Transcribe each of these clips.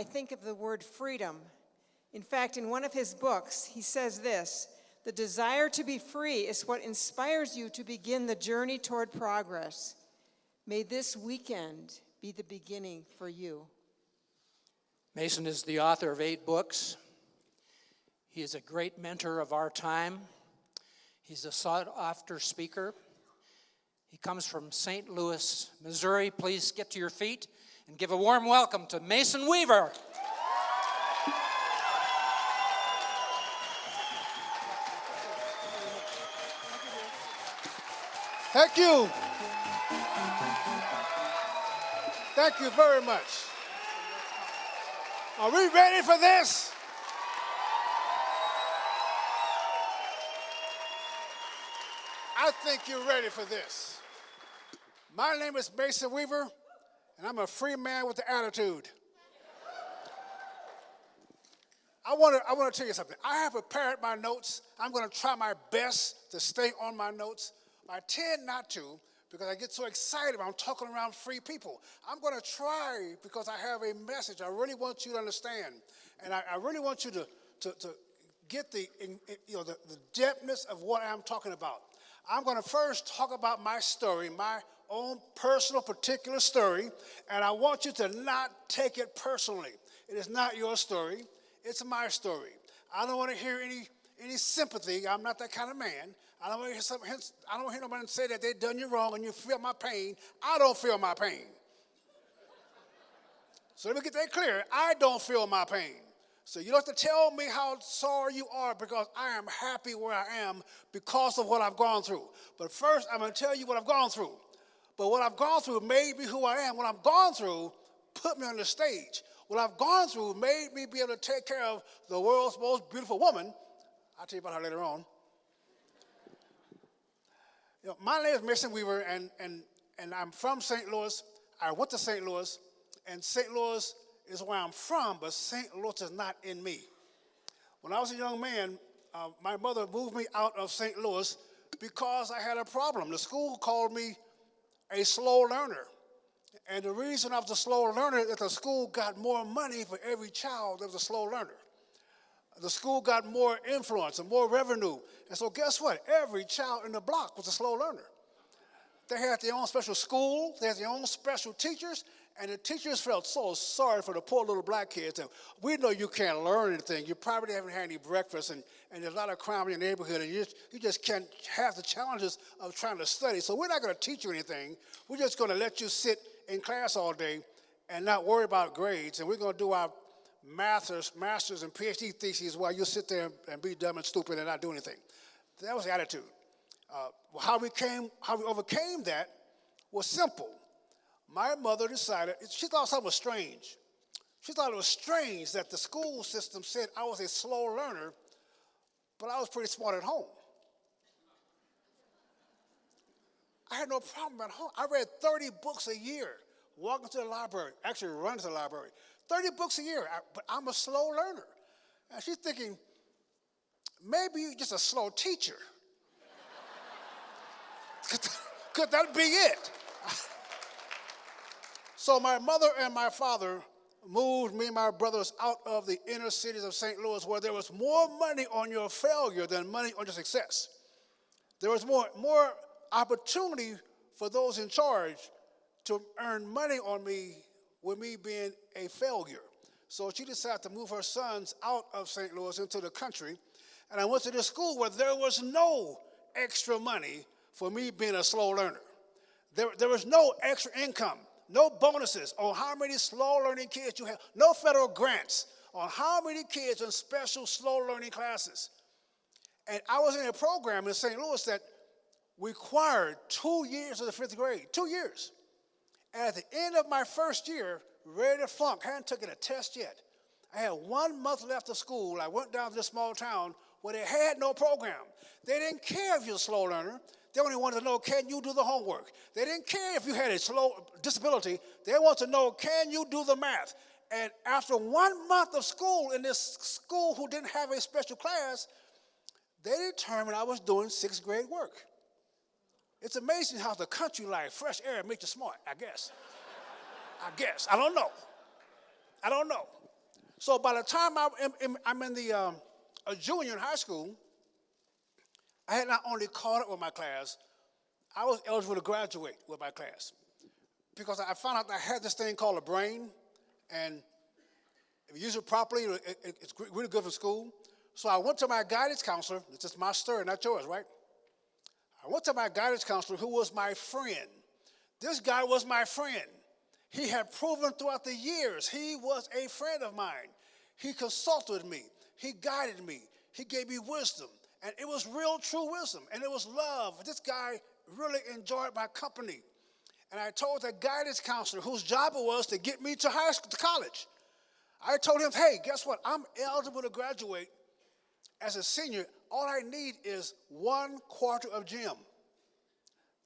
I think of the word freedom. In fact, in one of his books, he says this: "The desire to be free is what inspires you to begin the journey toward progress. May this weekend be the beginning for you." Mason is the author of 8 books. He is a great mentor of our time. He's a sought-after speaker. He comes from St. Louis, Missouri. Please get to your feet and give a warm welcome to Mason Weaver. Thank you. Thank you very much. Are we ready for this? I think you're ready for this. My name is Mason Weaver, and I'm a free man with the attitude. I want to tell you something. I have prepared my notes. I'm going to try my best to stay on my notes. I tend not to because I get so excited when I'm talking around free people. I'm going to try because I have a message I really want you to understand. And I really want you to get the depthness of what I'm talking about. I'm going to first talk about my story, my own personal particular story, and I want you to not take it personally. It is not your story. It's my story. I don't want to hear any sympathy. I'm not that kind of man. I don't want to hear nobody say that they've done you wrong and you feel my pain. I don't feel my pain. So let me get that clear. I don't feel my pain. So you don't have to tell me how sorry you are because I am happy where I am because of what I've gone through. But first, I'm going to tell you what I've gone through. But what I've gone through made me who I am. What I've gone through put me on the stage. What I've gone through made me be able to take care of the world's most beautiful woman. I'll tell you about her later on. My name is Mason Weaver, and I'm from St. Louis. I went to St. Louis, and St. Louis is where I'm from, but St. Louis is not in me. When I was a young man, my mother moved me out of St. Louis because I had a problem. The school called me a slow learner. And the reason I was a slow learner is that the school got more money for every child that was a slow learner. The school got more influence and more revenue. And so guess what? Every child in the block was a slow learner. They had their own special school. They had their own special teachers. And the teachers felt so sorry for the poor little black kids. And we know you can't learn anything. You probably haven't had any breakfast. And there's a lot of crime in your neighborhood. And you just can't have the challenges of trying to study. So we're not going to teach you anything. We're just going to let you sit in class all day and not worry about grades. And we're going to do our master's and PhD theses while you sit there and be dumb and stupid and not do anything. That was the attitude. How we overcame that was simple. My mother decided, she thought something was strange. She thought it was strange that the school system said I was a slow learner, but I was pretty smart at home. I had no problem at home. I read 30 books a year, walking to the library, actually running to the library. 30 books a year, but I'm a slow learner. And she's thinking, maybe you're just a slow teacher. Could that be it? So my mother and my father moved me and my brothers out of the inner cities of St. Louis where there was more money on your failure than money on your success. There was more opportunity for those in charge to earn money on me with me being a failure. So she decided to move her sons out of St. Louis into the country. And I went to this school where there was no extra money for me being a slow learner. There was no extra income, no bonuses on how many slow learning kids you have, no federal grants on how many kids in special slow learning classes. And I was in a program in St. Louis that required 2 years of the 5th grade, 2 years. And at the end of my first year, ready to flunk, hadn't taken a test yet. I had 1 month left of school. I went down to this small town where they had no program. They didn't care if you're a slow learner. They only wanted to know, can you do the homework? They didn't care if you had a slow disability. They wanted to know, can you do the math? And after 1 month of school in this school who didn't have a special class, they determined I was doing 6th grade work. It's amazing how the country life, fresh air, makes you smart, I guess. I don't know. So by the time I'm in the a junior in high school, I had not only caught up with my class, I was eligible to graduate with my class because I found out that I had this thing called a brain, and if you use it properly, it's really good for school. So I went to my guidance counselor. This is my story, not yours, right? I went to my guidance counselor, who was my friend. This guy was my friend. He had proven throughout the years he was a friend of mine. He consulted me. He guided me. He gave me wisdom. And it was real, true wisdom. And it was love. This guy really enjoyed my company. And I told the guidance counselor, whose job it was to get me to high school, to college, I told him, hey, guess what? I'm eligible to graduate as a senior. All I need is 1/4 of gym.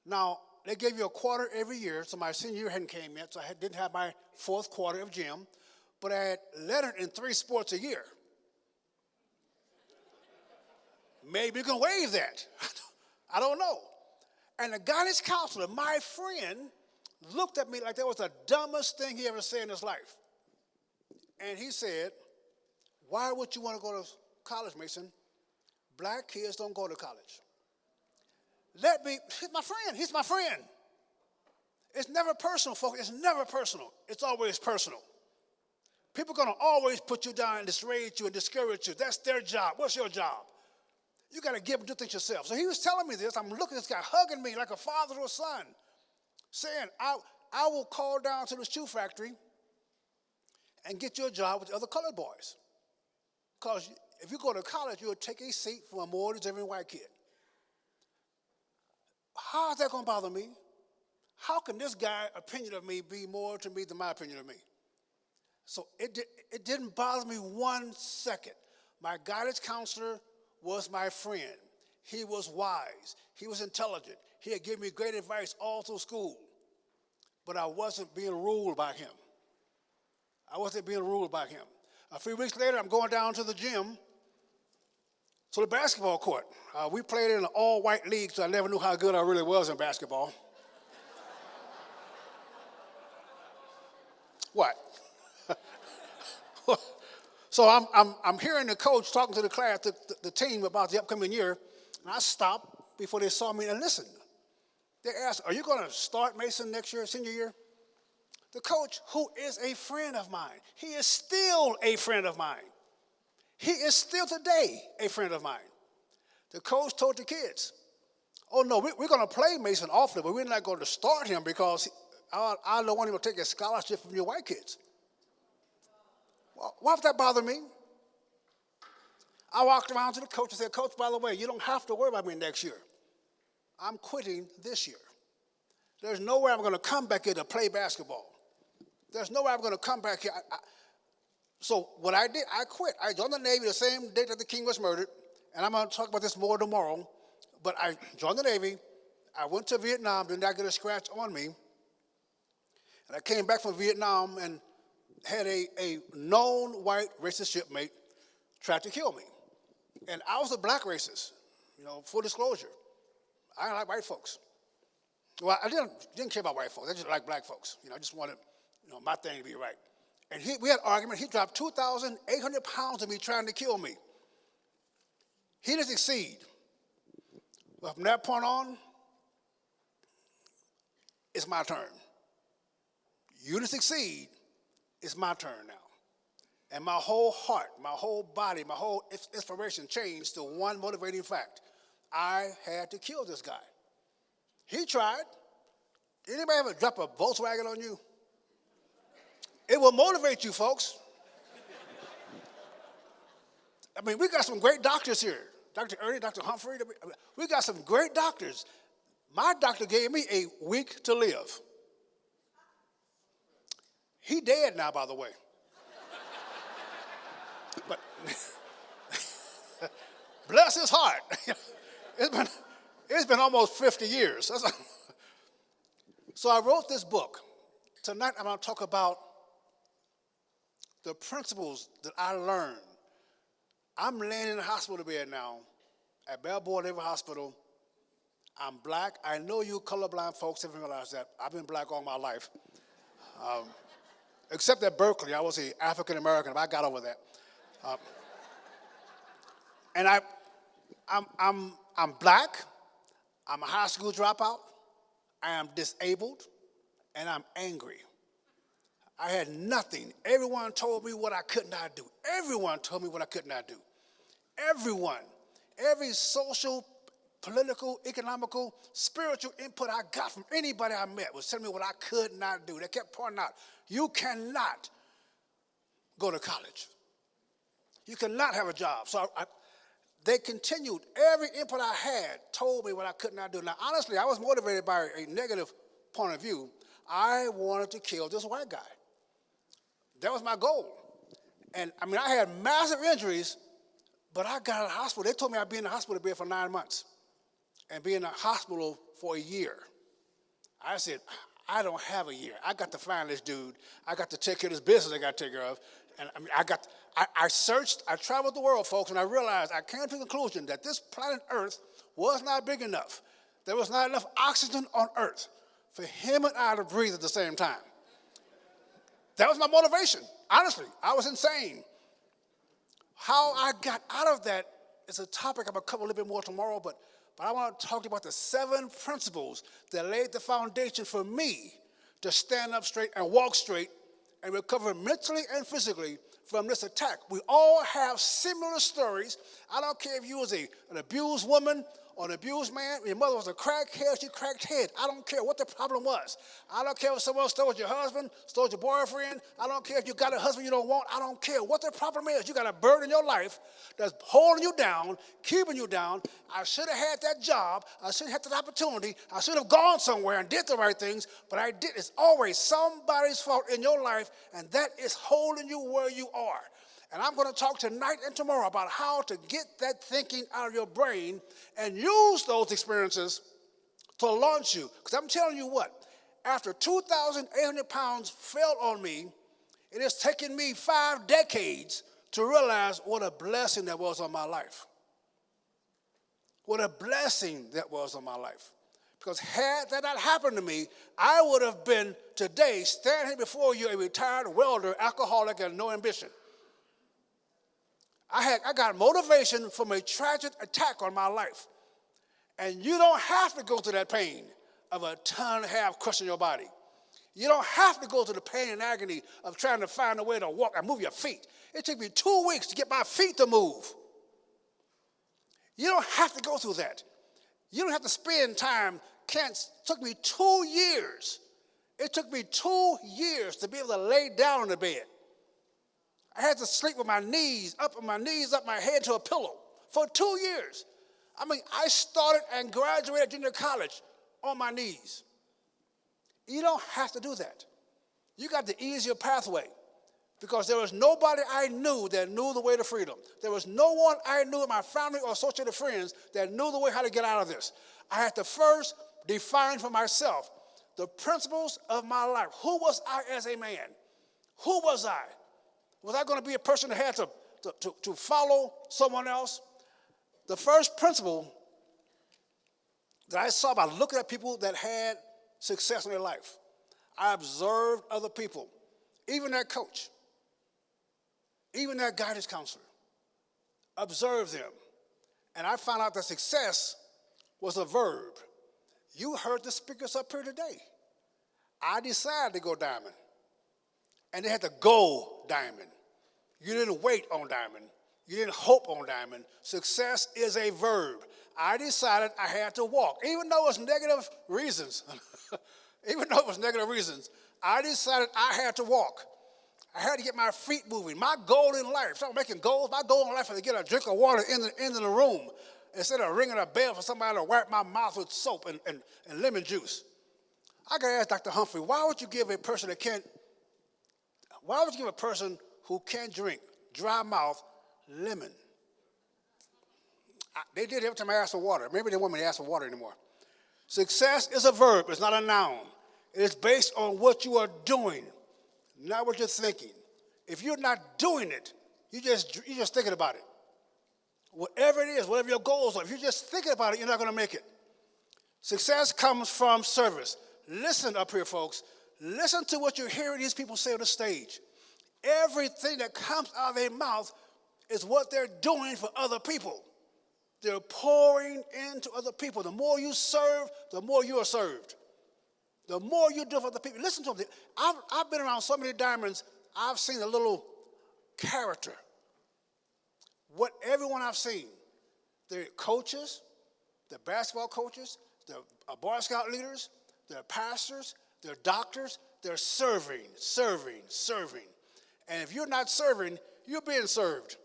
Now, they gave you a quarter every year, so my senior year hadn't came yet, so I didn't have my 4th quarter of gym, but I had lettered in 3 sports a year. Maybe you can waive that. I don't know. And the guidance counselor, my friend, looked at me like that was the dumbest thing he ever said in his life. And he said, why would you want to go to college, Mason? Black kids don't go to college. He's my friend. He's my friend. It's never personal, folks. It's never personal. It's always personal. People are going to always put you down and dissuade you and discourage you. That's their job. What's your job? You got to give and do things yourself. So he was telling me this. I'm looking at this guy hugging me like a father to a son, saying, I will call down to the shoe factory and get you a job with the other colored boys. Because if you go to college, you'll take a seat from a more deserving white kid. How is that going to bother me? How can this guy's opinion of me be more to me than my opinion of me? So it didn't bother me 1 second. My guidance counselor was my friend. He was wise. He was intelligent. He had given me great advice all through school. But I wasn't being ruled by him. I wasn't being ruled by him. A few weeks later, I'm going down to the gym, to the basketball court. We played in an all-white league, so I never knew how good I really was in basketball. What? So I'm hearing the coach talking to the class, the team about the upcoming year, and I stopped before they saw me and listened. They asked, are you going to start Mason next year, senior year? The coach, who is a friend of mine, he is still a friend of mine. He is still today a friend of mine. The coach told the kids, oh no, we're going to play Mason often, but we're not going to start him because I don't want him to take a scholarship from your white kids. Well, why would that bother me? I walked around to the coach and said, Coach, by the way, you don't have to worry about me next year. I'm quitting this year. There's no way I'm going to come back here to play basketball. There's no way I'm going to come back here. So what I did, I quit. I joined the Navy the same day that the king was murdered, and I'm going to talk about this more tomorrow. But I joined the Navy. I went to Vietnam, did not get a scratch on me. And I came back from Vietnam and had a known white racist shipmate tried to kill me. And I was a black racist, full disclosure. I didn't like white folks. Well, I didn't care about white folks. I just liked black folks. I just wanted, my thing to be right. And we had an argument. He dropped 2,800 pounds of me trying to kill me. He didn't succeed. But from that point on, it's my turn. You didn't succeed. It's my turn now. And my whole heart, my whole body, my whole inspiration changed to one motivating fact. I had to kill this guy. He tried. Anybody ever drop a Volkswagen on you? It will motivate you, folks. I mean, we got some great doctors here. Dr. Ernie, Dr. Humphrey, we got some great doctors. My doctor gave me a week to live. He dead now, by the way. But bless his heart. It's been almost 50 years. So I wrote this book. Tonight I'm going to talk about the principles that I learned. I'm laying in the hospital bed now at Balboa Naval Hospital. I'm black. I know you colorblind folks haven't realized that. I've been black all my life. except at Berkeley. I was an African American, but I got over that. And I'm black. I'm a high school dropout. I am disabled, and I'm angry. I had nothing. Everyone told me what I could not do. Everyone told me what I could not do. Everyone. Every social, political, economical, spiritual input I got from anybody I met was telling me what I could not do. They kept pointing out, you cannot go to college. You cannot have a job. So they continued. Every input I had told me what I could not do. Now, honestly, I was motivated by a negative point of view. I wanted to kill this white guy. That was my goal. And, I mean, I had massive injuries, but I got out of the hospital. They told me I'd be in the hospital bed for 9 months and be in the hospital for a year. I said, I don't have a year. I got to find this dude. I got to take care of this business I got to take care of. And I mean, I searched, I traveled the world, folks, and I realized I came to the conclusion that this planet Earth was not big enough. There was not enough oxygen on Earth for him and I to breathe at the same time. That was my motivation. Honestly, I was insane. How I got out of that is a topic I'm going to cover a little bit more tomorrow, but I want to talk to you about the 7 principles that laid the foundation for me to stand up straight and walk straight and recover mentally and physically from this attack. We all have similar stories. I don't care if you was an abused woman or an abused man. Your mother was a crackhead, she cracked head. I don't care what the problem was. I don't care if someone stole your husband, stole your boyfriend. I don't care if you got a husband you don't want. I don't care what the problem is. You got a burden in your life that's holding you down, keeping you down. I should have had that job. I should have had that opportunity. I should have gone somewhere and did the right things, but I didn't. It's always somebody's fault in your life, and that is holding you where you are. And I'm going to talk tonight and tomorrow about how to get that thinking out of your brain and use those experiences to launch you. Because I'm telling you what, after 2,800 pounds fell on me, it has taken me 5 decades to realize what a blessing that was on my life. What a blessing that was on my life. Because had that not happened to me, I would have been today standing here before you a retired welder, alcoholic, and no ambition. I got motivation from a tragic attack on my life. And you don't have to go through that pain of a ton and a half crushing your body. You don't have to go through the pain and agony of trying to find a way to walk and move your feet. It took me 2 weeks to get my feet to move. You don't have to go through that. You don't have to spend time. It took me 2 years. It took me 2 years to be able to lay down in the bed. I had to sleep with my knees up, my head to a pillow for 2 years. I mean, I started and graduated junior college on my knees. You don't have to do that. You got the easier pathway because there was nobody I knew that knew the way to freedom. There was no one I knew in my family or associated friends that knew the way how to get out of this. I had to first define for myself the principles of my life. Who was I as a man? Who was I? Was I going to be a person that had to follow someone else? The first principle that I saw by looking at people that had success in their life, I observed other people, even their coach, even their guidance counselor, observed them. And I found out that success was a verb. You heard the speakers up here today. I decided to go diamond. And they had to go diamond. You didn't wait on diamond. You didn't hope on diamond. Success is a verb. I decided I had to walk. Even though it was negative reasons, I decided I had to walk. I had to get my feet moving. My goal in life, start making goals, my goal in life is to get a drink of water in the room instead of ringing a bell for somebody to wipe my mouth with soap and lemon juice. I got to ask Dr. Humphrey, why would you give a person who can't drink, dry mouth, lemon? They did every time I asked for water. Maybe they want me to ask for water anymore. Success is a verb. It's not a noun. It is based on what you are doing, not what you're thinking. If you're not doing it, you're just thinking about it. Whatever it is, whatever your goals are, if you're just thinking about it, you're not going to make it. Success comes from service. Listen up here, folks. Listen to what you're hearing these people say on the stage. Everything that comes out of their mouth is what they're doing for other people. They're pouring into other people. The more you serve, the more you are served. The more you do for other people. Listen to them. I've been around so many diamonds, I've seen a little character. What everyone I've seen, they're coaches, they're basketball coaches, they're Boy Scout leaders, they're pastors, they're doctors, they're serving. And if you're not serving, you're being served.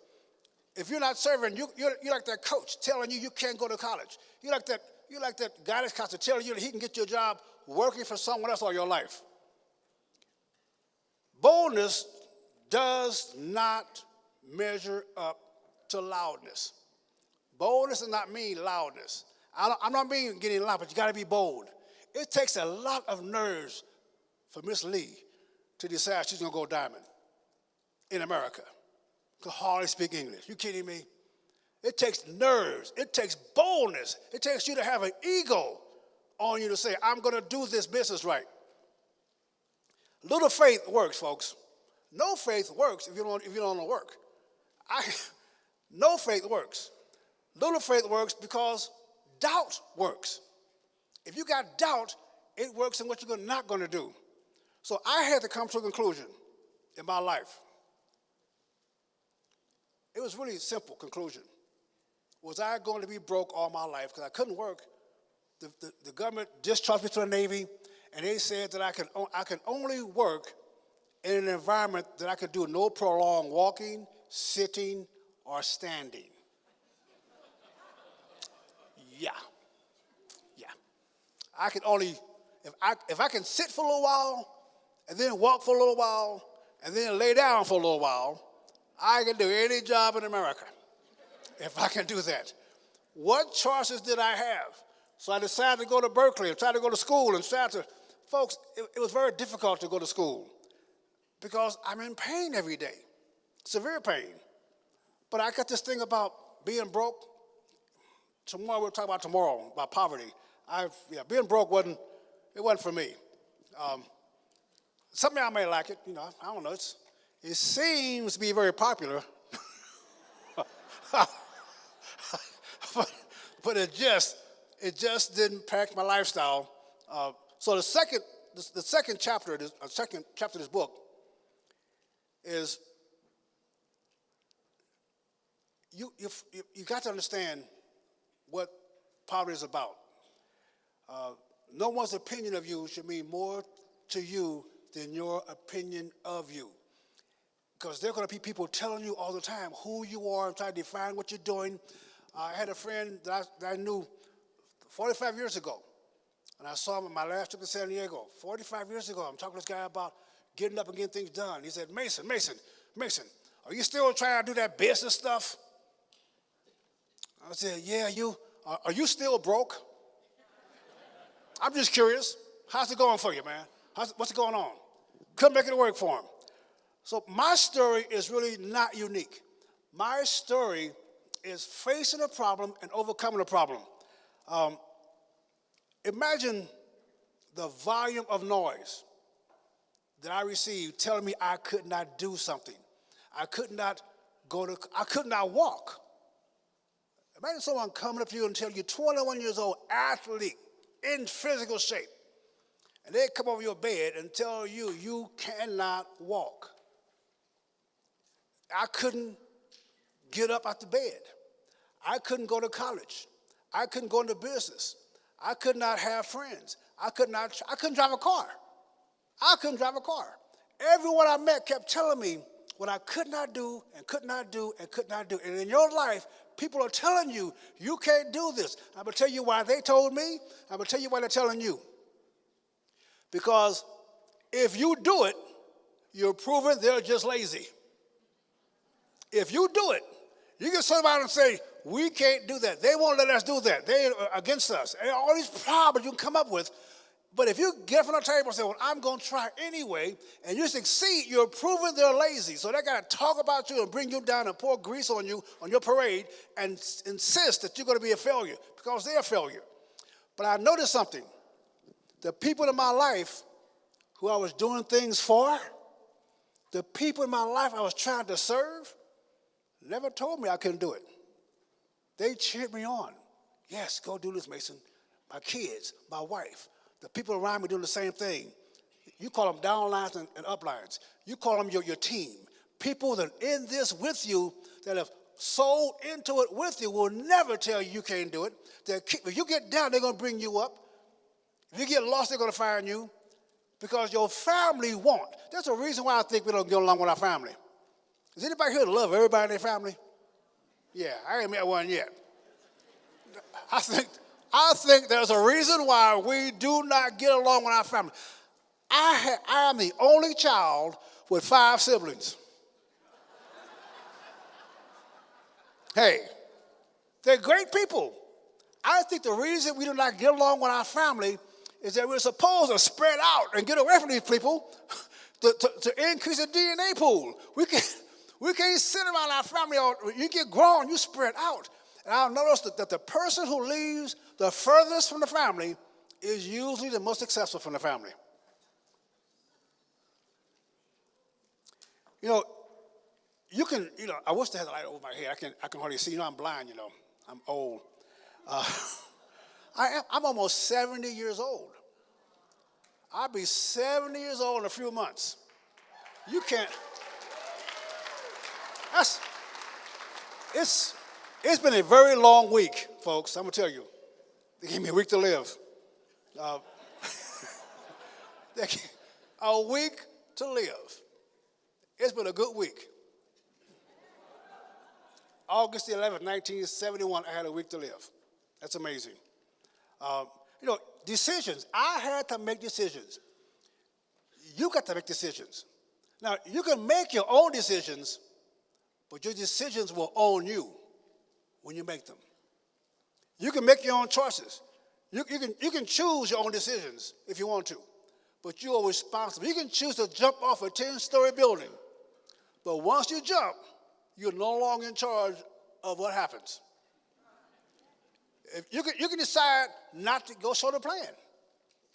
If you're not serving, you're like that coach telling you can't go to college. You're like that guidance counselor telling you that he can get you a job working for someone else all your life. Boldness does not measure up to loudness. Boldness does not mean loudness. I'm not meaning getting loud, but you got to be bold. It takes a lot of nerves for Miss Lee to decide she's going to go diamond in America. Can hardly speak English. You kidding me? It takes nerves. It takes boldness. It takes you to have an ego on you to say, I'm going to do this business right. Little faith works, folks. No faith works if you don't want to work. No faith works. Little faith works because doubt works. If you got doubt, it works in what you're not going to do. So I had to come to a conclusion in my life. It was really a simple conclusion. Was I going to be broke all my life? Because I couldn't work. The government discharged me to the Navy, and they said that I could only work in an environment that I could do no prolonged walking, sitting, or standing. Yeah. I could only, if I can sit for a little while, and then walk for a little while, and then lay down for a little while, I can do any job in America if I can do that. What choices did I have? So I decided to go to Berkeley and try to go to school and folks, it was very difficult to go to school because I'm in pain every day, severe pain. But I got this thing about being broke. Tomorrow, we'll talk about poverty. Being broke wasn't for me. Some of y'all may like it, I don't know. It seems to be very popular, but it just didn't pack my lifestyle. So the second chapter of this book is you got to understand what poverty is about. No one's opinion of you should mean more to you than your opinion of you. Because there are going to be people telling you all the time who you are and trying to define what you're doing. I had a friend that I knew 45 years ago, and I saw him on my last trip to San Diego. 45 years ago, I'm talking to this guy about getting up and getting things done. He said, Mason, are you still trying to do that business stuff? I said, yeah, are you still broke? I'm just curious. How's it going for you, man? What's going on? Couldn't make it work for him. So my story is really not unique. My story is facing a problem and overcoming a problem. Imagine the volume of noise that I received telling me I could not do something. I could not walk. Imagine someone coming up to you and telling you, 21 years old, athlete, in physical shape, and they come over your bed and tell you you cannot walk. I couldn't get up out the bed. I couldn't go to college. I couldn't go into business. I could not have friends. I couldn't drive a car. Everyone I met kept telling me what I could not do and could not do and could not do. And in your life, people are telling you, you can't do this. I'm going to tell you why they told me. I'm going to tell you why they're telling you. Because if you do it, you're proving they're just lazy. If you do it, you can sit around and say, we can't do that. They won't let us do that. They are against us. And all these problems you can come up with. But if you get from the table and say, well, I'm going to try anyway, and you succeed, you're proving they're lazy. So they got to talk about you and bring you down and pour grease on you on your parade and insist that you're going to be a failure because they're a failure. But I noticed something. The people in my life who I was doing things for, the people in my life I was trying to serve, never told me I couldn't do it. They cheered me on. Yes, go do this, Mason. My kids, my wife, the people around me doing the same thing. You call them downlines and uplines. You call them your team. People that are in this with you, that have sold into it with you, will never tell you you can't do it. If you get down, they're going to bring you up. If you get lost, they're going to find you. Because your family won't. There's a reason why I think we don't get along with our family. Is anybody here to love everybody in their family? Yeah, I ain't met one yet. I think there's a reason why we do not get along with our family. I am the only child with 5 siblings. Hey, they're great people. I think the reason we do not get along with our family is that we're supposed to spread out and get away from these people to increase the DNA pool. We can't sit around our family. You get grown, you spread out. And I've noticed that the person who leaves the furthest from the family is usually the most successful from the family. I wish they had a light over my head. I can hardly see. I'm blind, I'm old. I'm almost 70 years old. I'll be 70 years old in a few months. You can't. It's been a very long week, folks. I'm gonna tell you. They gave me a week to live. A week to live. It's been a good week. August the 11th, 1971, I had a week to live. That's amazing. Decisions. I had to make decisions. You got to make decisions. Now, you can make your own decisions, but your decisions will own you when you make them. You can make your own choices. You can choose your own decisions if you want to, but you are responsible. You can choose to jump off a 10-story building, but once you jump, you're no longer in charge of what happens. If you can decide not to go show the plan.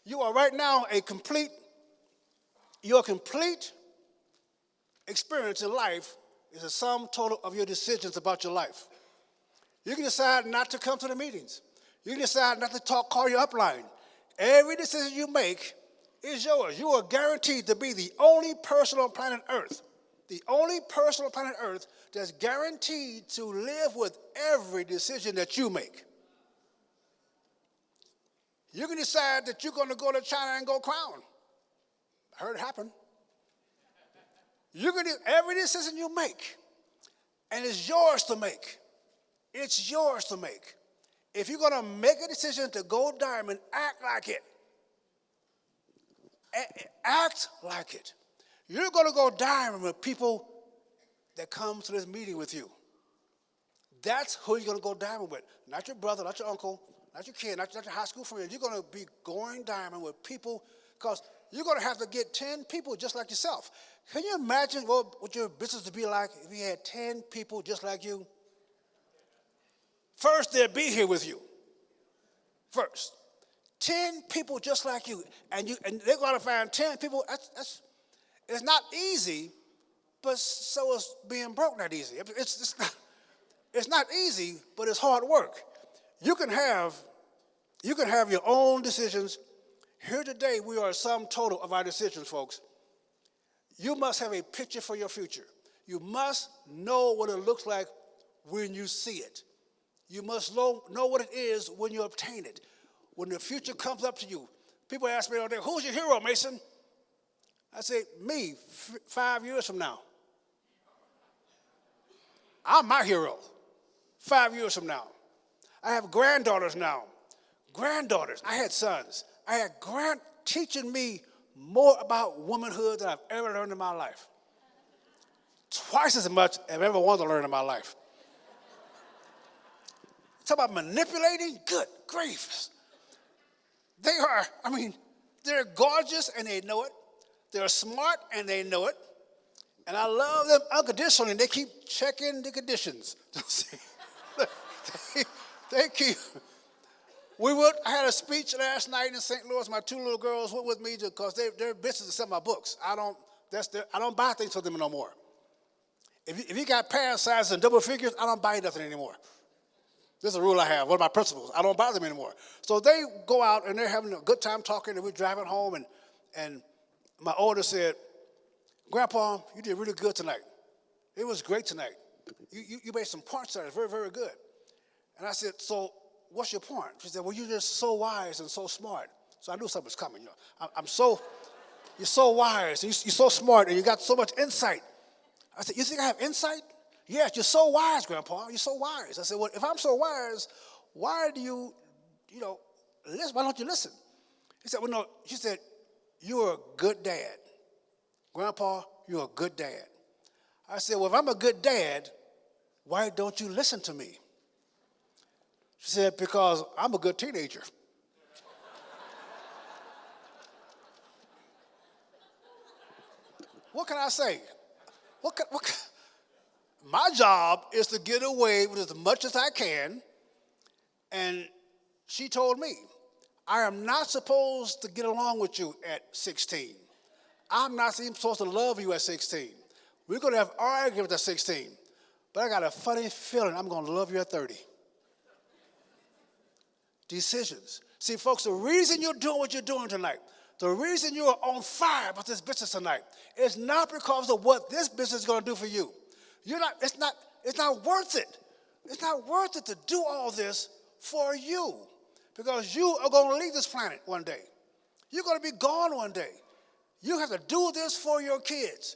You are right now your complete experience in life is a sum total of your decisions about your life. You can decide not to come to the meetings. You can decide not to call your upline. Every decision you make is yours. You are guaranteed to be the only person on planet Earth, that's guaranteed to live with every decision that you make. You can decide that you're going to go to China and go crown. I heard it happen. You can do every decision you make, and it's yours to make. It's yours to make. If you're going to make a decision to go diamond, act like it. Act like it. You're going to go diamond with people that come to this meeting with you. That's who you're going to go diamond with. Not your brother, not your uncle, not your kid, not your high school friend. You're going to be going diamond with people because you're going to have to get 10 people just like yourself. Can you imagine what your business would be like if you had 10 people just like you? First, they'll be here with you. First. 10 people just like you. And they're going to find 10 people. It's not easy, but so is being broke not easy. It's not easy, but it's hard work. You can have your own decisions. Here today, we are a sum total of our decisions, folks. You must have a picture for your future. You must know what it looks like when you see it. You must know what it is when you obtain it. When the future comes up to you, people ask me all day, who's your hero, Mason? I say, me, 5 years from now. I'm my hero, 5 years from now. I have granddaughters now. Granddaughters. I had sons. I had teaching me more about womanhood than I've ever learned in my life. Twice as much as I've ever wanted to learn in my life. Talk about manipulating? Good grief. They're gorgeous and they know it. They're smart and they know it. And I love them unconditionally. They keep checking the conditions. they keep. I had a speech last night in St. Louis. My two little girls went with me because they're bitches to sell my books. I don't buy things for them no more. If you got parent sizes and double figures, I don't buy nothing anymore. This is a rule I have, one of my principles. I don't buy them anymore. So they go out and they're having a good time talking, and we're driving home, and my oldest said, Grandpa, you did really good tonight. It was great tonight. You made some points that are very, very good. And I said, so what's your point? She said, well, you're just so wise and so smart. So I knew something was coming. You're so wise, you're so smart, and you got so much insight. I said, you think I have insight? Yes, you're so wise, Grandpa. You're so wise. I said, well, if I'm so wise, why do you listen? Why don't you listen? He said, well, no. She said, you're a good dad. Grandpa, you're a good dad. I said, well, if I'm a good dad, why don't you listen to me? She said, because I'm a good teenager. What can I say? My job is to get away with as much as I can, and she told me, I am not supposed to get along with you at 16. I'm not even supposed to love you at 16. We're going to have arguments at 16, but I got a funny feeling I'm going to love you at 30. Decisions. See, folks, the reason you're doing what you're doing tonight, the reason you are on fire about this business tonight is not because of what this business is going to do for you. It's not worth it. It's not worth it to do all this for you, because you are going to leave this planet one day. You're going to be gone one day. You have to do this for your kids.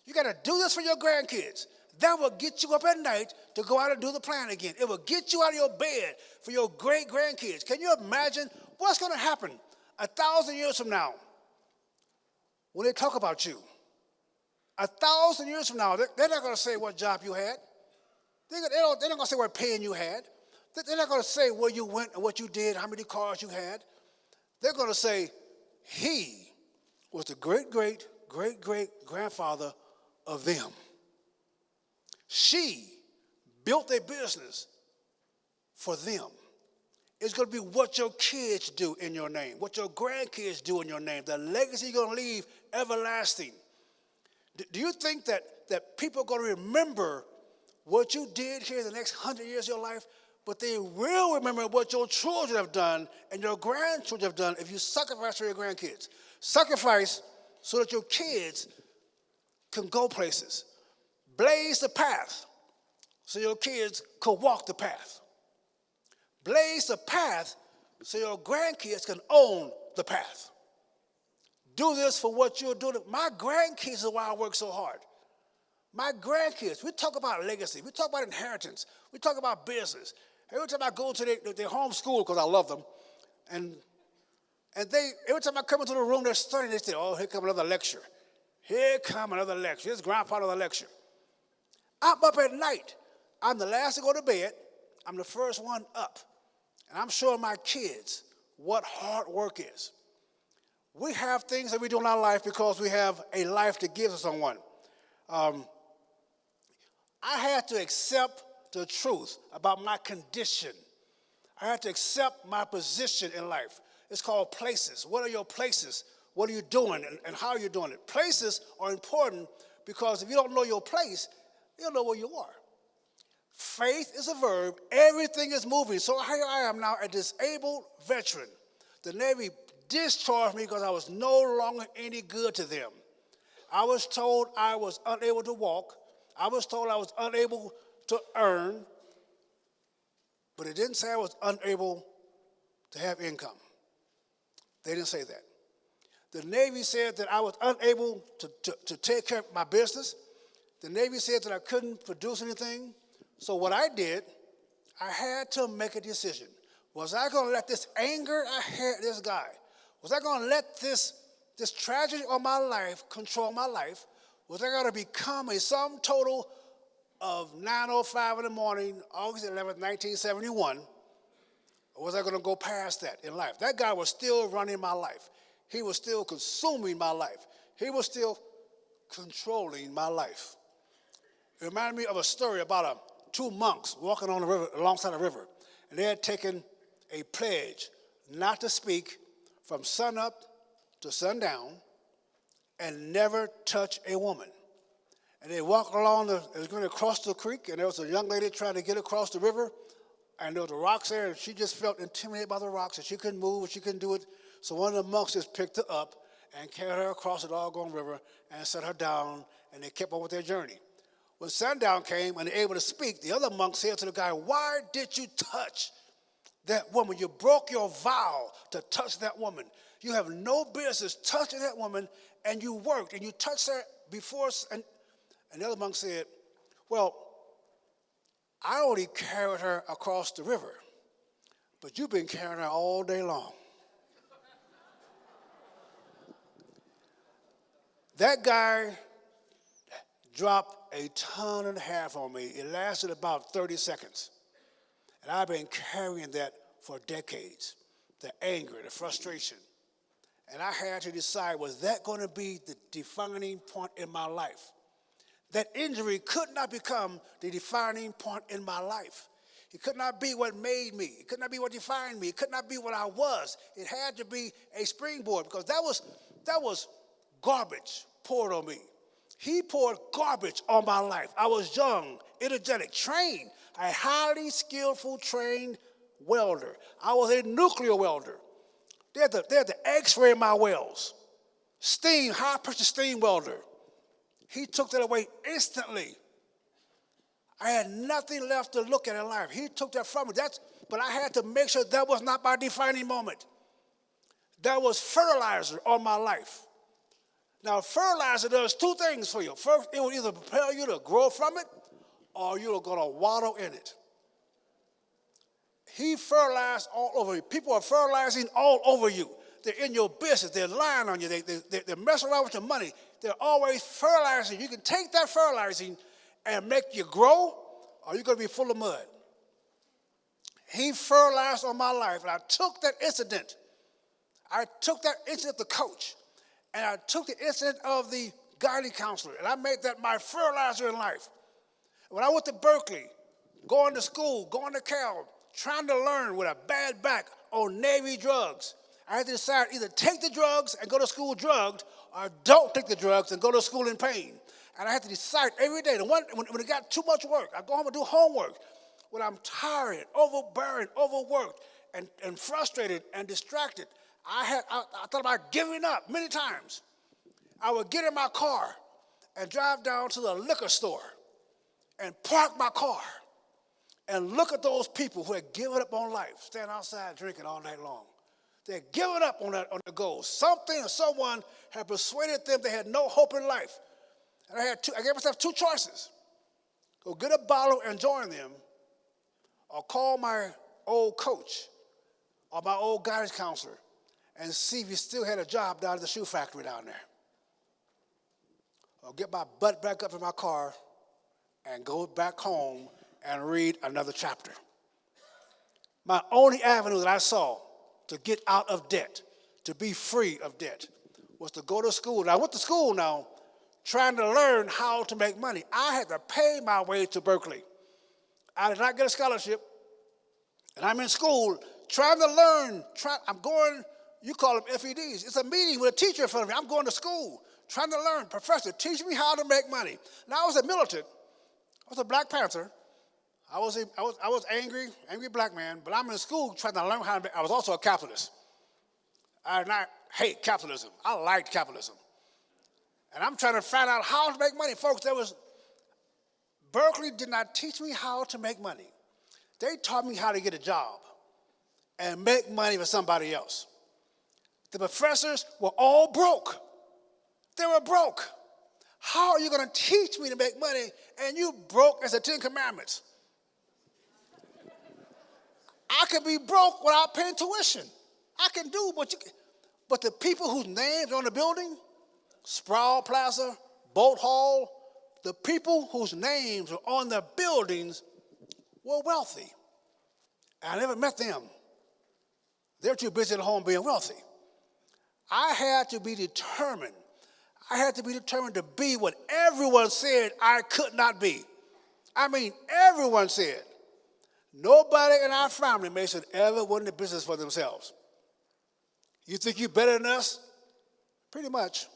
You got to do this for your grandkids. That will get you up at night to go out and do the plan again. It will get you out of your bed for your great-grandkids. Can you imagine what's going to happen 1,000 years from now when they talk about you? 1,000 years from now, they're not going to say what job you had. They're not going to say what paying you had. They're not going to say where you went and what you did, how many cars you had. They're going to say, he was the great-great-great-great-grandfather of them. She built a business for them. It's going to be what your kids do in your name, what your grandkids do in your name, the legacy you're going to leave everlasting. Do you think that people are going to remember what you did here in the next 100 years of your life, but they will remember what your children have done and your grandchildren have done if you sacrifice for your grandkids? Sacrifice so that your kids can go places. Blaze the path so your kids could walk the path. Blaze the path so your grandkids can own the path. Do this for what you're doing. My grandkids are why I work so hard. My grandkids, we talk about legacy. We talk about inheritance. We talk about business. Every time I go to their home school, because I love them, and every time I come into the room, they're studying, they say, oh, here come another lecture. Here come another lecture. Here's Grandpa another lecture. I'm up at night. I'm the last to go to bed. I'm the first one up. And I'm showing my kids what hard work is. We have things that we do in our life because we have a life to give to someone. I had to accept the truth about my condition. I had to accept my position in life. It's called places. What are your places? What are you doing and how are you doing it? Places are important because if you don't know your place, you don't know where you are. Faith is a verb. Everything is moving. So here I am now, a disabled veteran. The Navy discharged me because I was no longer any good to them. I was told I was unable to walk. I was told I was unable to earn. But it didn't say I was unable to have income. They didn't say that. The Navy said that I was unable to take care of my business. The Navy said that I couldn't produce anything. So what I did, I had to make a decision. Was I going to let this anger I had this guy, was I going to let this tragedy of my life control my life? Was I going to become a sum total of 9:05 in the morning, August 11th, 1971? Or was I going to go past that in life? That guy was still running my life. He was still consuming my life. He was still controlling my life. It reminded me of a story about two monks walking on the river, alongside the river. And they had taken a pledge not to speak from sunup to sundown and never touch a woman. And they walked along, they was going to cross the creek, and there was a young lady trying to get across the river, and there was the rocks there, and she just felt intimidated by the rocks, and she couldn't move, and she couldn't do it. So one of the monks just picked her up and carried her across the doggone river and set her down, and they kept on with their journey. When sundown came and they were able to speak, the other monk said to the guy, "Why did you touch that woman? You broke your vow to touch that woman. You have no business touching that woman, and you worked, and you touched her before." And the other monk said, "Well, I only carried her across the river, but you've been carrying her all day long." That guy dropped a ton and a half on me. It lasted about 30 seconds. And I've been carrying that for decades, the anger, the frustration. And I had to decide, was that going to be the defining point in my life? That injury could not become the defining point in my life. It could not be what made me. It could not be what defined me. It could not be what I was. It had to be a springboard, because that was garbage poured on me. He poured garbage on my life. I was young, energetic, trained, a highly skillful, trained welder. I was a nuclear welder. They had to X-ray my wells. Steam, high-pressure steam welder. He took that away instantly. I had nothing left to look at in life. He took that from me. But I had to make sure that was not my defining moment. That was fertilizer on my life. Now, fertilizer does two things for you. First, it will either propel you to grow from it, or you're going to waddle in it. He fertilized all over you. People are fertilizing all over you. They're in your business. They're lying on you. They're messing around with your money. They're always fertilizing. You can take that fertilizing and make you grow, or you're going to be full of mud. He fertilized on my life, and I took that incident. I took that incident of the coach, and I took the incident of the guiding counselor, and I made that my fertilizer in life. When I went to Berkeley, going to school, going to Cal, trying to learn with a bad back on Navy drugs, I had to decide either take the drugs and go to school drugged, or don't take the drugs and go to school in pain. And I had to decide every day. When it got too much work, I go home and do homework. When I'm tired, overburdened, overworked, and frustrated and distracted, I thought about giving up many times. I would get in my car and drive down to the liquor store and park my car and look at those people who had given up on life, standing outside drinking all night long. They had given up on the goal. Something or someone had persuaded them they had no hope in life. And I gave myself two choices: go get a bottle and join them, or call my old coach or my old guidance counselor and see if he still had a job down at the shoe factory down there. Or get my butt back up in my car and go back home and read another chapter. My only avenue that I saw to get out of debt, to be free of debt, was to go to school. And I went to school now trying to learn how to make money. I had to pay my way to Berkeley. I did not get a scholarship, and I'm in school trying to learn. I'm going, you call them FEDs. It's a meeting with a teacher in front of me. I'm going to school trying to learn. Professor, teach me how to make money. Now, I was a militant. I was a Black Panther. I was angry black man, but I'm in school trying to learn how to make. I was also a capitalist. I did not hate capitalism. I liked capitalism. And I'm trying to find out how to make money. Folks, Berkeley did not teach me how to make money. They taught me how to get a job and make money for somebody else. The professors were all broke. They were broke. How are you going to teach me to make money and you broke as the Ten Commandments? I could be broke without paying tuition. I can do what you can. But the people whose names are on the building, Sproul Plaza, Boat Hall, the people whose names are on the buildings were wealthy. I never met them. They're too busy at home being wealthy. I had to be determined. I had to be determined to be what everyone said I could not be. I mean, everyone said. Nobody in our family, Mason, ever went into business for themselves. You think you're better than us? Pretty much.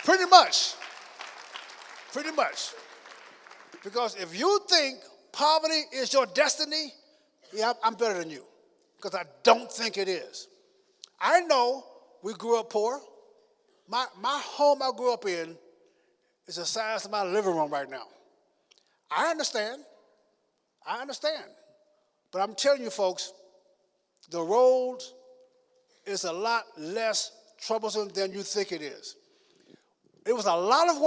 Pretty much. Pretty much. Because if you think poverty is your destiny, yeah, I'm better than you. Because I don't think it is. I know we grew up poor. My home I grew up in is the size of my living room right now. I understand. But I'm telling you, folks, the road is a lot less troublesome than you think it is. It was a lot of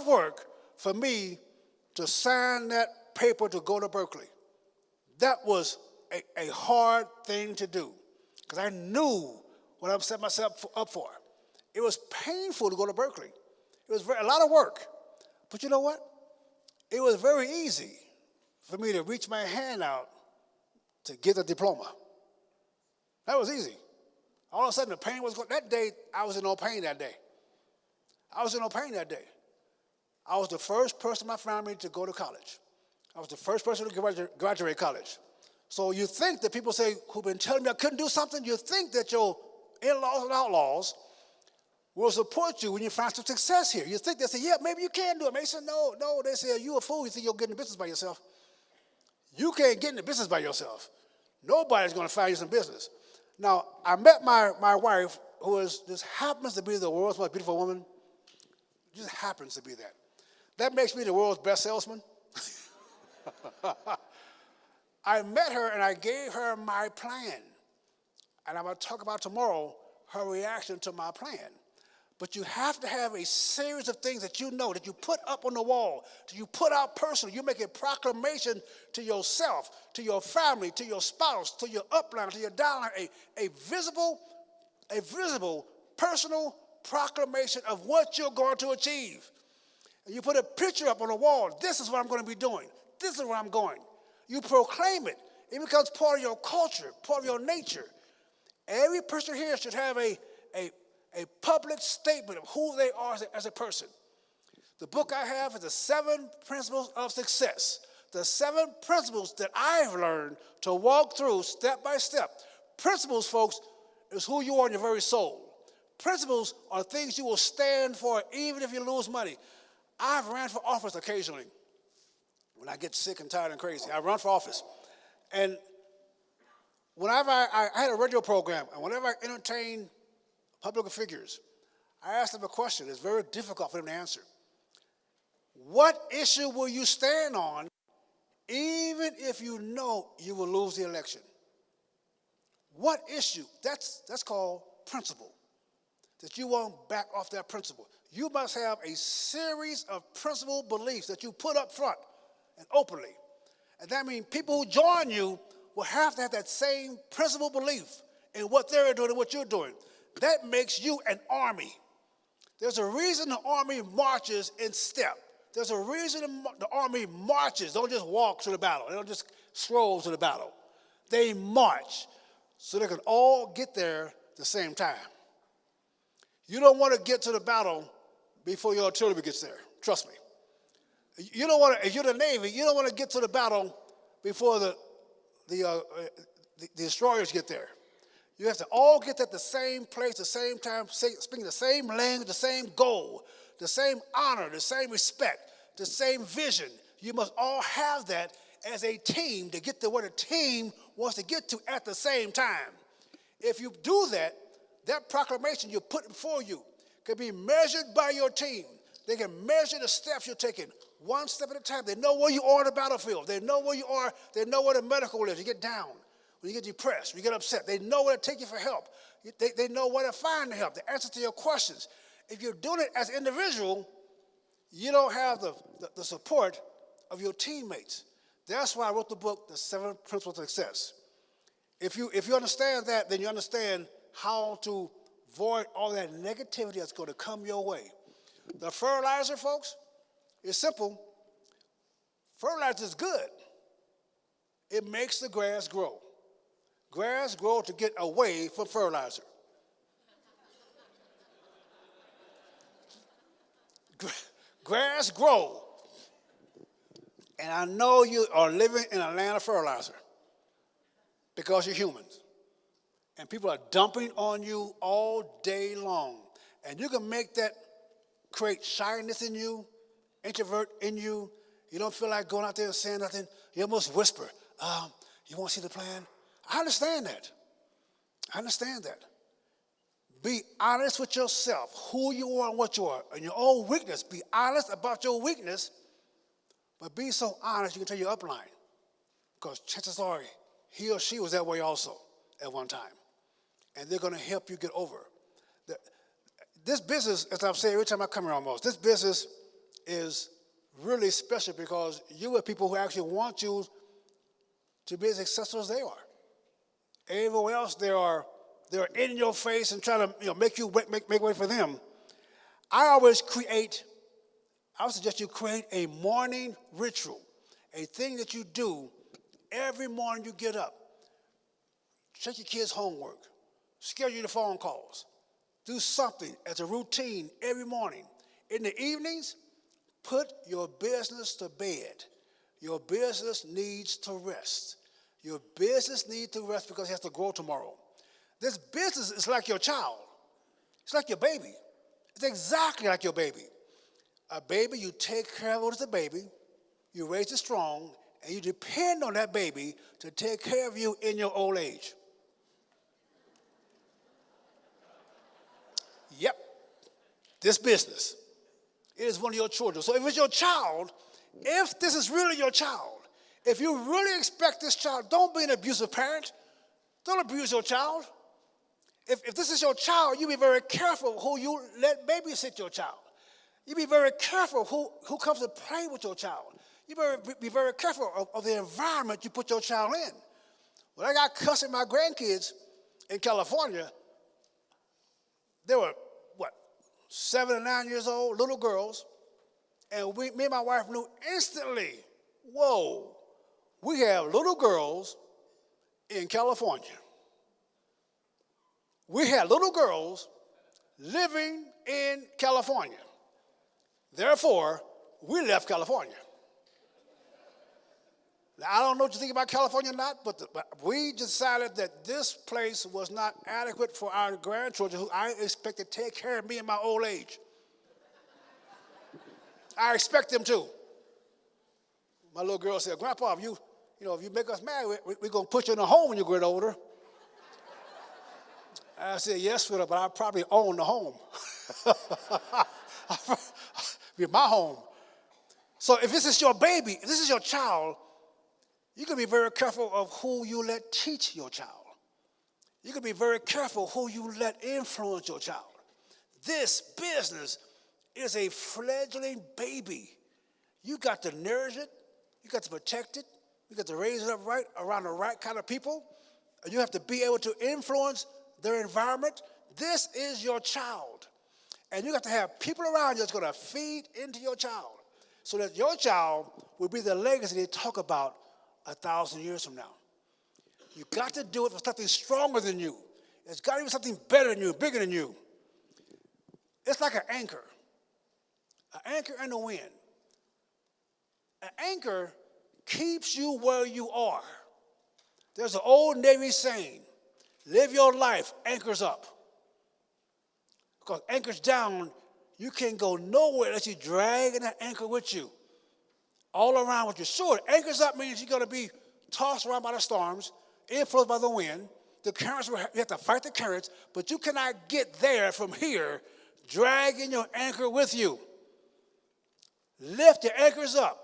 work for me to sign that paper to go to Berkeley. That was a hard thing to do because I knew what I set myself up for. It was painful to go to Berkeley. It was a lot of work. But you know what? It was very easy for me to reach my hand out to get the diploma. That was easy. All of a sudden, the pain was going. That day, I was in no pain that day. I was the first person in my family to go to college. I was the first person to graduate college. So you think that people say, who've been telling me I couldn't do something, you think that your in-laws and outlaws will support you when you find some success here. You think they say, yeah, maybe you can do it, Mason. No, they say, you a fool. You think you'll get into business by yourself. You can't get into business by yourself. Nobody's going to find you some business. Now, I met my wife, who just happens to be the world's most beautiful woman. Just happens to be that. That makes me the world's best salesman. I met her and I gave her my plan. And I'm going to talk about tomorrow her reaction to my plan. But you have to have a series of things that you know, that you put up on the wall, that you put out personally. You make a proclamation to yourself, to your family, to your spouse, to your upline, to your downline, a visible, personal proclamation of what you're going to achieve. And you put a picture up on the wall. This is what I'm going to be doing. This is where I'm going. You proclaim it. It becomes part of your culture, part of your nature. Every person here should have a public statement of who they are as a person. The book I have is the 7 Principles of Success. The 7 principles that I've learned to walk through step by step. Principles, folks, is who you are in your very soul. Principles are things you will stand for even if you lose money. I've ran for office occasionally. When I get sick and tired and crazy, I run for office. And whenever I had a radio program, and whenever I entertained public figures, I asked them a question. It's very difficult for them to answer. What issue will you stand on even if you know you will lose the election? What issue? That's called principle. That you won't back off that principle. You must have a series of principle beliefs that you put up front and openly. And that means people who join you will have to have that same principle belief in what they're doing and what you're doing. That makes you an army. There's a reason the army marches in step. There's a reason the army marches. Don't just walk to the battle. They don't just stroll to the battle. They march so they can all get there at the same time. You don't want to get to the battle before your artillery gets there. Trust me. You don't want to, if you're the Navy, you don't want to get to the battle before the destroyers get there. You have to all get at the same place, the same time, speaking the same language, the same goal, the same honor, the same respect, the same vision. You must all have that as a team to get to where the team wants to get to at the same time. If you do that, that proclamation you're putting before you can be measured by your team. They can measure the steps you're taking, one step at a time. They know where you are on the battlefield. They know where you are. They know where the medical is. You get down, when you get depressed, when you get upset. They know where to take you for help. They know where to find the help, the answer to your questions. If you're doing it as an individual, you don't have the support of your teammates. That's why I wrote the book, The 7 Principles of Success. If you understand that, then you understand how to avoid all that negativity that's going to come your way. The fertilizer, folks, is simple. Fertilizer is good. It makes the grass grow. Grass grow to get away from fertilizer. grass grow. And I know you are living in a land of fertilizer because you're humans. And people are dumping on you all day long. And you can make that create shyness in you, introvert in you. You don't feel like going out there and saying nothing. You almost whisper, you want to see the plan? I understand that. I understand that. Be honest with yourself, who you are and what you are, and your own weakness. Be honest about your weakness, but be so honest you can tell your upline. Because chances are he or she was that way also at one time. And they're going to help you get over. This business, as I've said every time I come here almost, this business is really special because you have people who actually want you to be as successful as they are. Everyone else, they're in your face and trying to make you make way for them. I would suggest you create a morning ritual, a thing that you do every morning you get up. Check your kids' homework, schedule your phone calls, do something as a routine every morning. In the evenings, put your business to bed. Your business needs to rest. Your business needs to rest because it has to grow tomorrow. This business is like your child. It's like your baby. It's exactly like your baby. A baby, you take care of it as a baby, you raise it strong, and you depend on that baby to take care of you in your old age. Yep, this business, it is one of your children. So if it's your child, if this is really your child, if you really expect this child, don't be an abusive parent. Don't abuse your child. If this is your child, you be very careful who you let babysit your child. You be very careful who comes to play with your child. You be very careful of the environment you put your child in. When I got cussing my grandkids in California, they were, 7 and 9 years old, little girls, and me and my wife knew instantly, whoa, we have little girls in California. We had little girls living in California. Therefore, we left California. Now, I don't know what you think about California or not, but we decided that this place was not adequate for our grandchildren who I expect to take care of me in my old age. I expect them to. My little girl said, Grandpa, if you make us mad, we're going to put you in a home when you get older. I said, yes, sweetheart, but I probably own the home. Be my home. So if this is your baby, if this is your child, you can be very careful of who you let teach your child. You can be very careful who you let influence your child. This business is a fledgling baby. You got to nourish it. You got to protect it. You got to raise it up right around the right kind of people. And you have to be able to influence their environment. This is your child. And you got to have people around you that's going to feed into your child so that your child will be the legacy they talk about 1,000 years from now. You got to do it for something stronger than you. It's got to be something better than you, bigger than you. It's like an anchor in the wind. An anchor keeps you where you are. There's an old Navy saying, live your life, anchors up. Because anchors down, you can't go nowhere unless you drag that anchor with you. All around with you. Sure, anchors up means you're going to be tossed around by the storms, influenced by the wind. The currents, you have to fight the currents, but you cannot get there from here dragging your anchor with you. Lift your anchors up.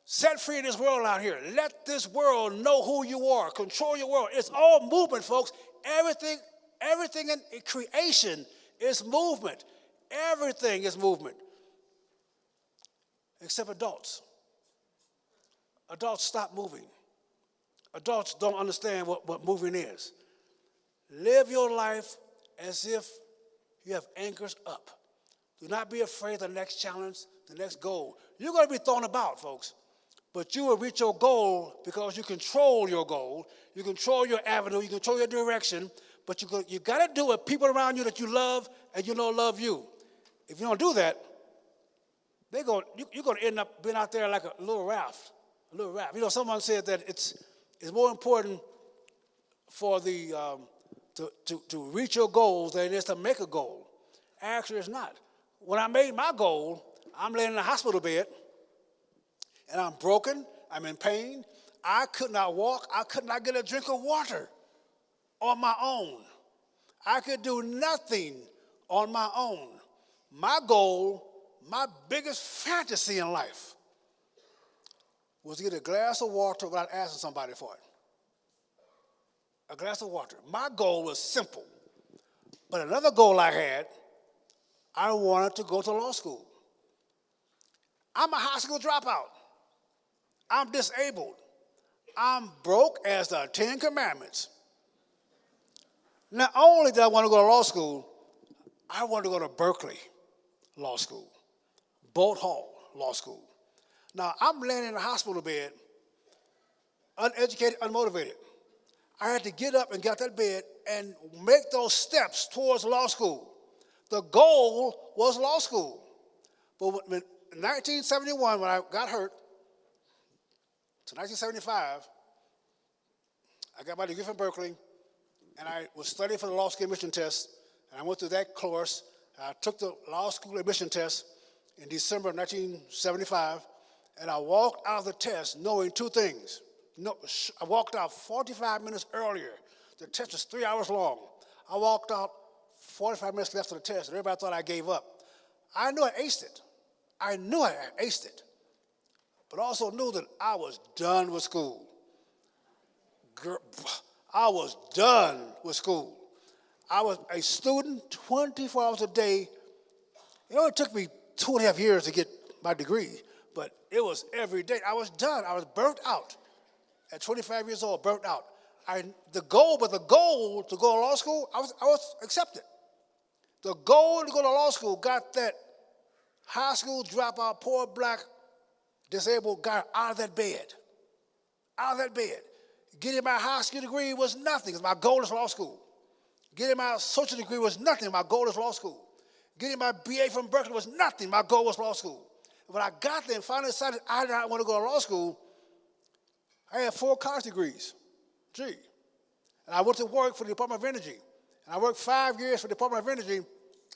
Set free this world out here. Let this world know who you are. Control your world. It's all movement, folks. Everything in creation is movement. Everything is movement. Except adults. Adults stop moving. Adults don't understand what moving is. Live your life as if you have anchors up. Do not be afraid of the next challenge, the next goal. You're going to be thrown about, folks, but you will reach your goal because you control your goal. You control your avenue. You control your direction, but you got to do it with people around you that you love and you know love you. If you don't do that, you're going to end up being out there like a little raft, You know, someone said that it's more important for to reach your goals than it is to make a goal. Actually, it's not. When I made my goal, I'm laying in a hospital bed, and I'm broken, I'm in pain. I could not walk, I could not get a drink of water on my own. I could do nothing on my own. My goal, my biggest fantasy in life was to get a glass of water without asking somebody for it. A glass of water. My goal was simple. But another goal I had, I wanted to go to law school. I'm a high school dropout. I'm disabled. I'm broke as the 10 Commandments. Not only did I want to go to law school, I wanted to go to Berkeley Law School, Bolt Hall Law School. Now, I'm laying in a hospital bed, uneducated, unmotivated. I had to get up and get out that bed and make those steps towards law school. The goal was law school. But in 1971, when I got hurt, to 1975, I got my degree from Berkeley, and I was studying for the law school admission test, and I went through that course. I took the law school admission test in December of 1975, and I walked out of the test knowing two things. No, I walked out 45 minutes earlier. The test was 3 hours long. I walked out 45 minutes left of the test, and everybody thought I gave up. I knew I aced it. I knew I aced it, but also knew that I was done with school. I was done with school. I was a student 24 hours a day. It only took me 2.5 years to get my degree, but it was every day. I was done. I was burnt out. At 25 years old, burnt out. The goal to go to law school, I was accepted. The goal to go to law school got that high school dropout, poor black, disabled guy out of that bed. Out of that bed. Getting my high school degree was nothing, because my goal is law school. Getting my associate degree was nothing, my goal is law school. Getting my BA from Berkeley was nothing, my goal was law school. When I got there and finally decided I did not want to go to law school, I had 4 college degrees, and I went to work for the Department of Energy. And I worked 5 years for the Department of Energy,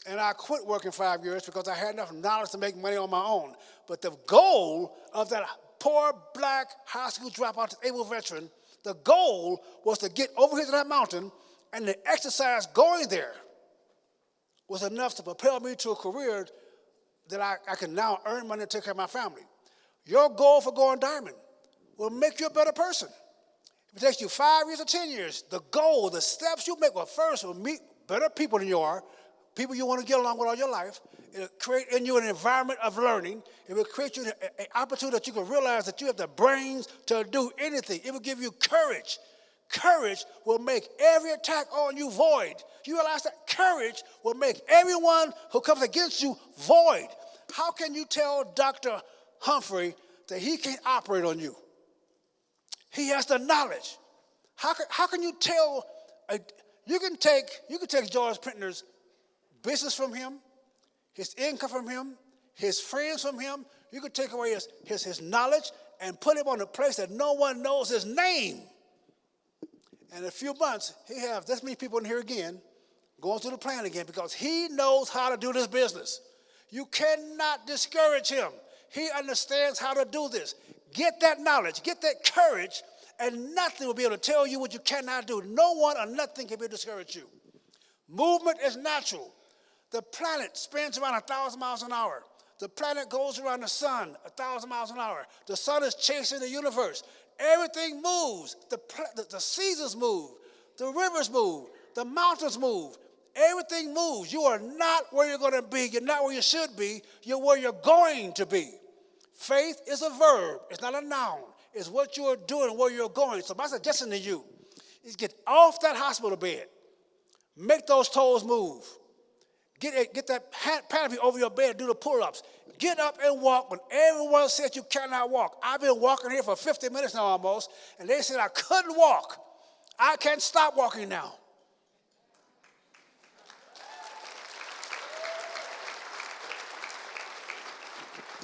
and I quit working 5 years because I had enough knowledge to make money on my own. But the goal of that poor black high school dropout disabled veteran, the goal was to get over here to that mountain, and the exercise going there was enough to propel me to a career that I can now earn money to take care of my family. Your goal for going diamond will make you a better person. If it takes you 5 years or 10 years, the goal, the steps you make, well, first will meet better people than you are, people you want to get along with all your life. It'll create in you an environment of learning. It will create you an opportunity that you can realize that you have the brains to do anything. It will give you courage. Courage will make every attack on you void. You realize that courage will make everyone who comes against you void. How can you tell Dr. Humphrey that he can't operate on you? He has the knowledge. How can you tell? You can take George Pentner's business from him, his income from him, his friends from him. You can take away his knowledge and put him on a place that no one knows his name. And in a few months, he has this many people in here again, going through the plan again, because he knows how to do this business. You cannot discourage him. He understands how to do this. Get that knowledge, get that courage, and nothing will be able to tell you what you cannot do. No one or nothing can be able to discourage you. Movement is natural. The planet spins around 1,000 miles an hour. The planet goes around the sun 1,000 miles an hour. The sun is chasing the universe. Everything moves. The seasons move. The rivers move. The mountains move. Everything moves. You are not where you're going to be. You're not where you should be. You're where you're going to be. Faith is a verb. It's not a noun. It's what you're doing, where you're going. So my suggestion to you is get off that hospital bed. Make those toes move. Get that canopy over your bed, do the pull-ups. Get up and walk when everyone said you cannot walk. I've been walking here for 50 minutes now almost, and they said I couldn't walk. I can't stop walking now.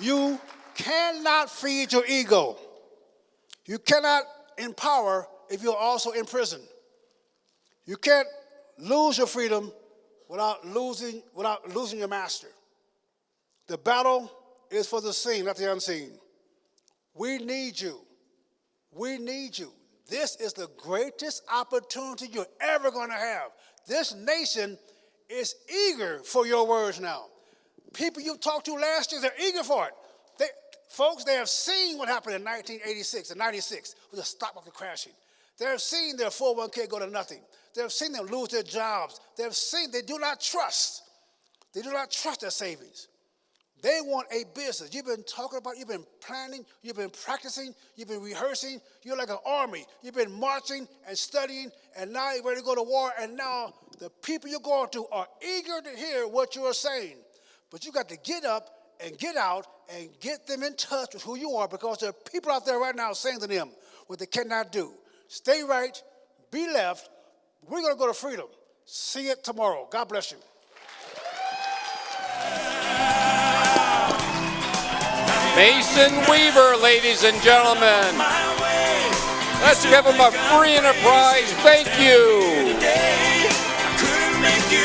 You cannot feed your ego. You cannot empower if you're also in prison. You can't lose your freedom without losing your master. The battle is for the seen, not the unseen. We need you. We need you. This is the greatest opportunity you're ever going to have. This nation is eager for your words now. People you talked to last year, they're eager for it. Folks, they have seen what happened in 1986 and 96 with the stock market crashing. They have seen their 401k go to nothing. They have seen them lose their jobs. They have seen they do not trust. They do not trust their savings. They want a business. You've been talking about, you've been planning, you've been practicing, you've been rehearsing. You're like an army. You've been marching and studying, and now you're ready to go to war, and now the people you're going to are eager to hear what you're saying. But you got to get up and get out and get them in touch with who you are, because there are people out there right now saying to them what they cannot do. Stay right, be left. We're going to go to freedom. See it tomorrow. God bless you. Mason Weaver, ladies and gentlemen. Let's give him a free enterprise thank you.